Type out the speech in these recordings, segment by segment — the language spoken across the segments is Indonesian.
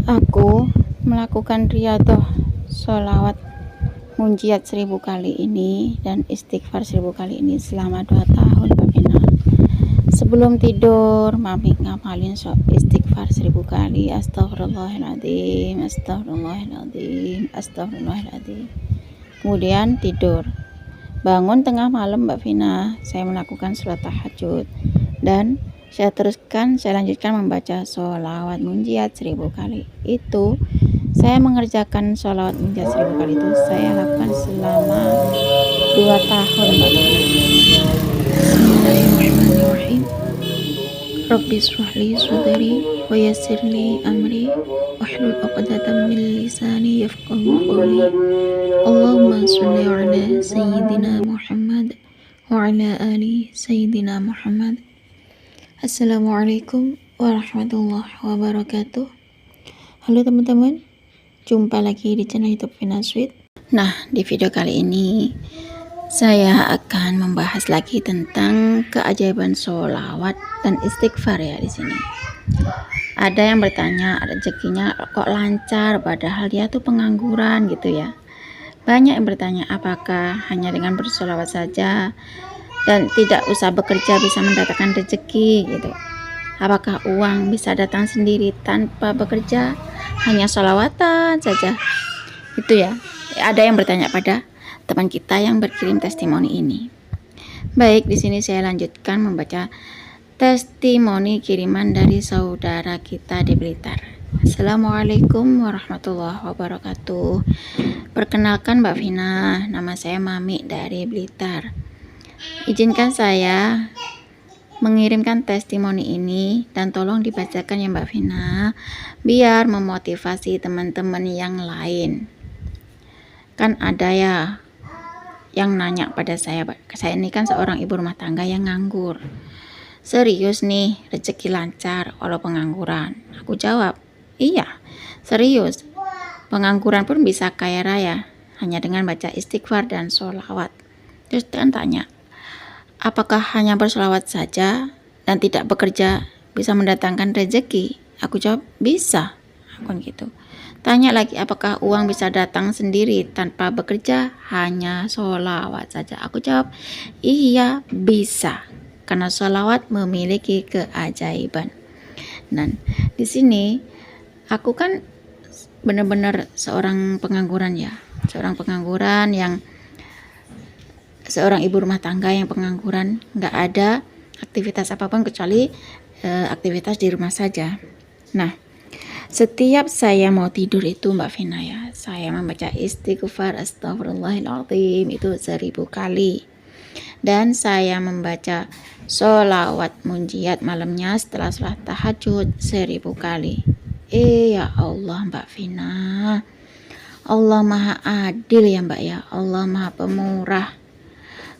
Aku melakukan riyadhah sholawat munjiat 1000 kali ini dan istighfar 1000 kali ini selama 2 tahun, Mbak Vina. Sebelum tidur, Mami ngapalin istighfar 1000 kali. Astagfirullahaladzim, astagfirullahaladzim, astagfirullahaladzim. Kemudian tidur. Bangun tengah malam, Mbak Vina, saya melakukan sholat tahajud. Dan saya lanjutkan membaca sholawat munjiat 1000 kali. Itu saya mengerjakan sholawat munjiat 1000 kali itu saya lakukan selama 2 tahun, Mbak Vina. Bismillahirrahmanirrahim. Rabbi shrah li sadri wa yassir li amri wahlul 'uqdatam min lisani yafqahu qawli. Allahumma shalli ala sayyidina Muhammad wa ala ali sayyidina Muhammad. Assalamualaikum warahmatullahi wabarakatuh. Halo teman-teman, jumpa lagi di channel YouTube Vina Sweet. Nah, di video kali ini saya akan membahas lagi tentang keajaiban sholawat dan istighfar ya di sini. Ada yang bertanya, rezekinya kok lancar padahal dia tuh pengangguran gitu ya. Banyak yang bertanya, apakah hanya dengan bersolawat saja dan tidak usah bekerja bisa mendatangkan rezeki gitu? Apakah uang bisa datang sendiri tanpa bekerja, hanya sholawatan saja? Itu ya. Ada yang bertanya pada teman kita yang berkirim testimoni ini. Baik, di sini saya lanjutkan membaca testimoni kiriman dari saudara kita di Blitar. Assalamualaikum warahmatullahi wabarakatuh. Perkenalkan Mbak Vina, nama saya Mami dari Blitar. Izinkan saya mengirimkan testimoni ini dan tolong dibacakan ya Mbak Vina, biar memotivasi teman-teman yang lain. Kan ada ya yang nanya pada saya ini kan seorang ibu rumah tangga yang nganggur. Serius nih rezeki lancar walau pengangguran? Aku jawab, iya serius. Pengangguran pun bisa kaya raya hanya dengan baca istighfar dan sholawat. Terus kan tanya, apakah hanya bersolawat saja dan tidak bekerja bisa mendatangkan rezeki? Aku jawab, bisa. Aku gitu. Tanya lagi, apakah uang bisa datang sendiri tanpa bekerja, hanya sholawat saja? Aku jawab, iya bisa, karena sholawat memiliki keajaiban. Dan di sini aku kan benar-benar seorang pengangguran ya, seorang ibu rumah tangga yang pengangguran, nggak ada aktivitas apapun kecuali aktivitas di rumah saja. Nah, setiap saya mau tidur itu Mbak Vina ya, saya membaca istighfar astagfirullahaladzim itu 1000 kali. Dan saya membaca sholawat munjiat malamnya setelah sholat tahajud 1000 kali. Ya Allah Mbak Vina, Allah maha adil ya Mbak ya, Allah maha pemurah.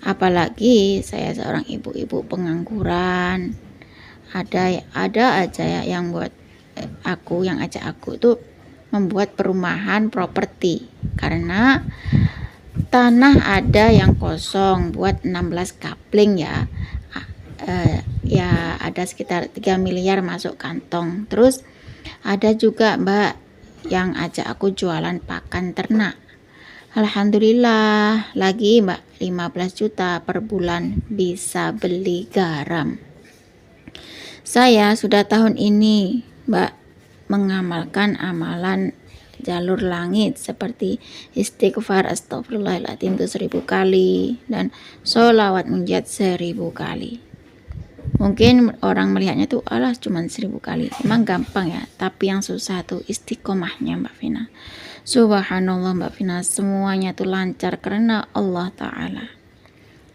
Apalagi saya seorang ibu-ibu pengangguran, ada aja ya yang buat yang ajak aku itu membuat perumahan properti karena tanah ada yang kosong buat 16 kapling ya. Ya ada sekitar 3 miliar masuk kantong. Terus ada juga Mbak yang ajak aku jualan pakan ternak. Alhamdulillah lagi Mbak, 15 juta per bulan bisa beli garam. Saya sudah tahun ini Mbak mengamalkan amalan jalur langit seperti istighfar astagfirullahaladzim itu 1000 kali dan sholawat munjiat 1000 kali. Mungkin orang melihatnya tuh alah cuman 1000 kali, emang gampang ya, tapi yang susah tuh istiqomahnya Mbak Vina. Subhanallah Mbak Vina, semuanya tuh lancar karena Allah Ta'ala.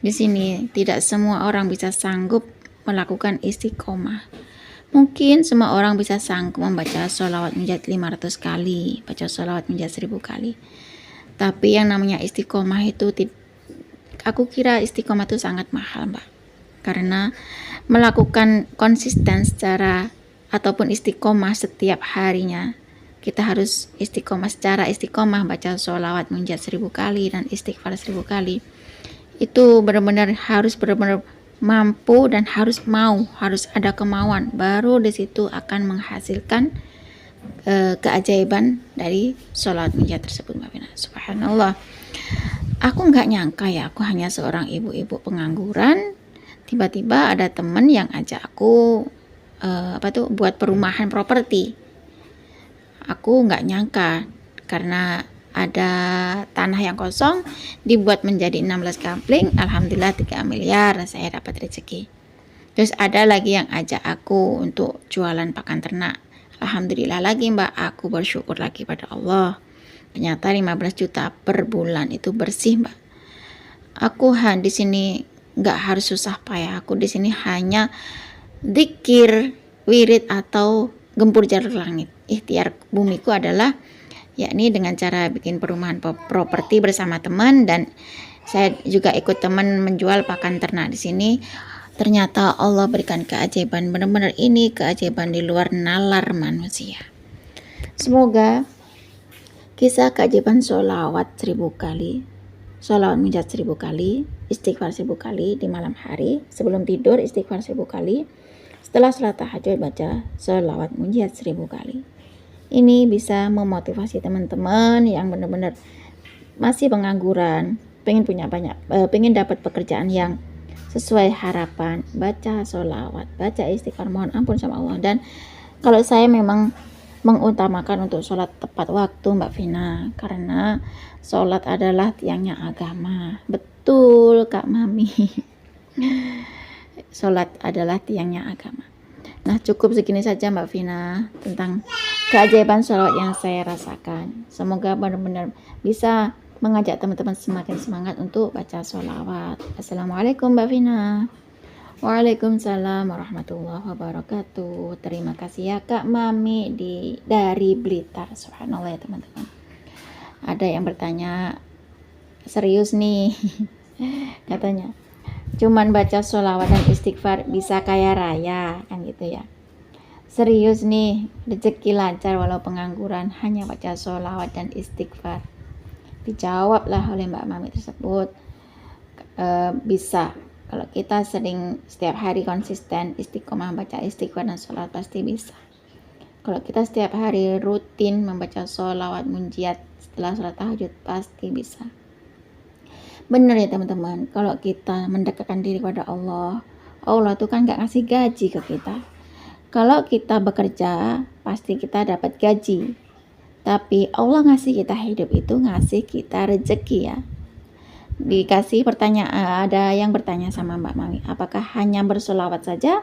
Di sini tidak semua orang bisa sanggup melakukan istiqomah. Mungkin semua orang bisa sanggup membaca sholawat munjiat 500 kali, baca sholawat munjiat 1000 kali. Tapi yang namanya istiqomah itu, aku kira istiqomah itu sangat mahal Mbak. Karena melakukan konsisten ataupun istiqomah setiap harinya, kita harus secara istiqomah baca sholawat munjiat 1000 kali dan istighfar 1000 kali. Itu benar-benar harus mampu dan harus ada kemauan, baru di situ akan menghasilkan keajaiban dari sholawat munjiat tersebut Mbak Vina. Subhanallah, aku nggak nyangka ya, aku hanya seorang ibu-ibu pengangguran, tiba-tiba ada temen yang ajak aku buat perumahan properti. Aku nggak nyangka, karena ada tanah yang kosong dibuat menjadi 16 kapling, alhamdulillah 3 miliar saya dapat rezeki. Terus ada lagi yang ajak aku untuk jualan pakan ternak, alhamdulillah lagi Mbak, aku bersyukur lagi pada Allah. Ternyata 15 juta per bulan itu bersih Mbak. Aku di sini nggak harus susah payah, aku di sini hanya dzikir, wirid atau gempur jalur langit. Ikhtiar bumiku adalah yakni dengan cara bikin perumahan properti bersama teman, dan saya juga ikut teman menjual pakan ternak di sini. Ternyata Allah berikan keajaiban, benar-benar ini keajaiban di luar nalar manusia. Semoga kisah keajaiban sholawat 1000 kali, sholawat munjiat 1000 kali, istighfar 1000 kali di malam hari, sebelum tidur istighfar 1000 kali, setelah sholat tahajud baca sholawat munjiat 1000 kali. Ini bisa memotivasi teman-teman yang benar-benar masih pengangguran, pengen dapat pekerjaan yang sesuai harapan, baca sholawat, baca istighfar, mohon ampun sama Allah. Dan kalau saya memang mengutamakan untuk sholat tepat waktu Mbak Vina, karena sholat adalah tiangnya agama. Betul Kak Mami. Sholat adalah tiangnya agama. Nah, cukup segini saja Mbak Vina tentang keajaiban sholawat yang saya rasakan. Semoga benar-benar bisa mengajak teman-teman semakin semangat untuk baca sholawat. Assalamualaikum Mbak Vina. Waalaikumsalam warahmatullahi wabarakatuh. Terima kasih ya Kak Mami dari Blitar. Subhanallah ya teman-teman. Ada yang bertanya, serius nih katanya, cuman baca sholawat dan istighfar bisa kaya raya kan gitu ya. Serius nih, rezeki lancar walau pengangguran, hanya baca sholawat dan istighfar. Dijawablah oleh Mbak Mami tersebut, bisa. Kalau kita setiap hari konsisten istiqomah baca istighfar dan sholawat pasti bisa. Kalau kita setiap hari rutin membaca sholawat munjiat setelah sholat tahajud pasti bisa. Benar ya teman-teman, kalau kita mendekatkan diri kepada Allah, Allah tuh kan gak ngasih gaji ke kita. Kalau kita bekerja pasti kita dapat gaji, tapi Allah ngasih kita hidup itu ngasih kita rezeki ya. Dikasih pertanyaan, ada yang bertanya sama Mbak Mami, apakah hanya bersolawat saja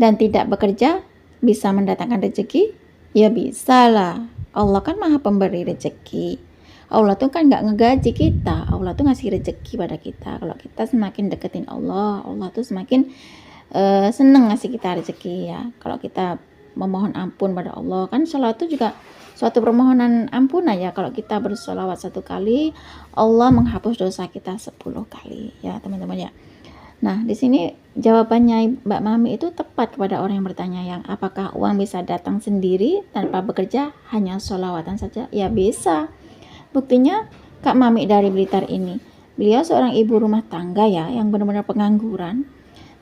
dan tidak bekerja bisa mendatangkan rezeki? Ya bisa lah, Allah kan maha pemberi rezeki. Allah tuh kan gak ngegaji kita, Allah tuh ngasih rezeki pada kita. Kalau kita semakin deketin Allah, Allah tuh semakin seneng ngasih kita rezeki ya. Kalau kita memohon ampun pada Allah, kan sholawat itu juga suatu permohonan ampunan ya. Kalau kita bersolawat 1 kali, Allah menghapus dosa kita 10 kali ya teman-teman ya. Nah, di sini jawabannya Mbak Mami itu tepat kepada orang yang bertanya, yang apakah uang bisa datang sendiri tanpa bekerja, hanya sholawatan saja? Ya bisa. Buktinya Kak Mami dari Blitar ini, beliau seorang ibu rumah tangga ya, yang benar-benar pengangguran.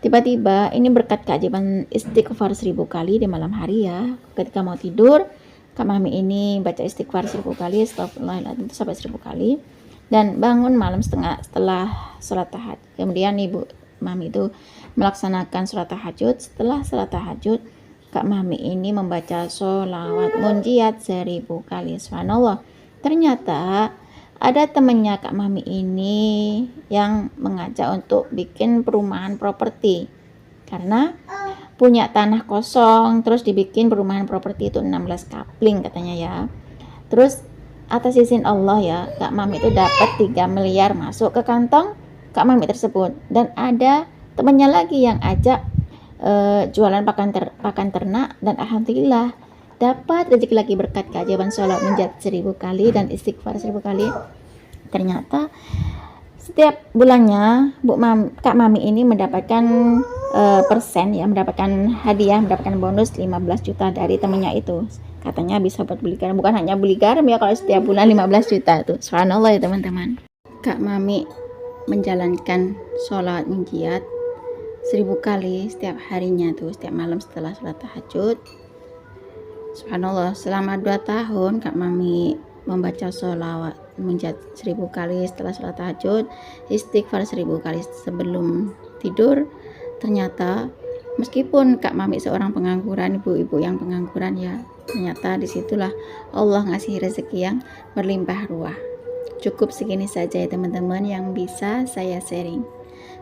Tiba-tiba ini berkat keajaiban istighfar 1000 kali di malam hari ya. Ketika mau tidur, Kak Mami ini baca istighfar 1000 kali, astagfirullahaladzim itu sampai 1000 kali. Dan bangun malam setelah sholat tahajud. Kemudian Ibu Mami itu melaksanakan sholat tahajud. Setelah sholat tahajud, Kak Mami ini membaca sholawat munjiat 1000 kali. Subhanallah. Ternyata ada temennya Kak Mami ini yang mengajak untuk bikin perumahan properti, karena punya tanah kosong, terus dibikin perumahan properti itu 16 kapling katanya ya. Terus atas izin Allah ya, Kak Mami itu dapat 3 miliar masuk ke kantong Kak Mami tersebut. Dan ada temannya lagi yang ajak jualan pakan ternak, dan alhamdulillah dapat rezeki lagi berkat keajaiban sholat munjiat 1000 kali dan istighfar 1000 kali. Ternyata setiap bulannya Kak Mami ini mendapatkan persen ya, mendapatkan hadiah, mendapatkan bonus 15 juta dari temennya itu. Katanya bisa buat beli garam, bukan hanya beli garam ya kalau setiap bulan 15 juta itu. Subhanallah ya teman-teman. Kak Mami menjalankan sholat munjiat 1000 kali setiap harinya tuh, setiap malam setelah sholat tahajud. Subhanallah, selama 2 tahun Kak Mami membaca sholawat munajat 1000 kali setelah sholat tahajud, istighfar 1000 kali sebelum tidur. Ternyata meskipun Kak Mami seorang pengangguran, ibu-ibu yang pengangguran ya, ternyata disitulah Allah ngasih rezeki yang berlimpah ruah. Cukup segini saja ya teman-teman yang bisa saya sharing.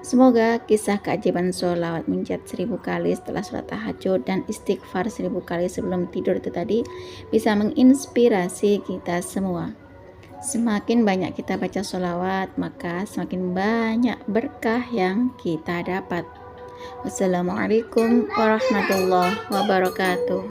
Semoga kisah keajaiban sholawat munajat 1000 kali setelah sholat tahajud dan istighfar 1000 kali sebelum tidur itu tadi bisa menginspirasi kita semua. Semakin banyak kita baca sholawat, maka semakin banyak berkah yang kita dapat. Wassalamualaikum warahmatullahi wabarakatuh.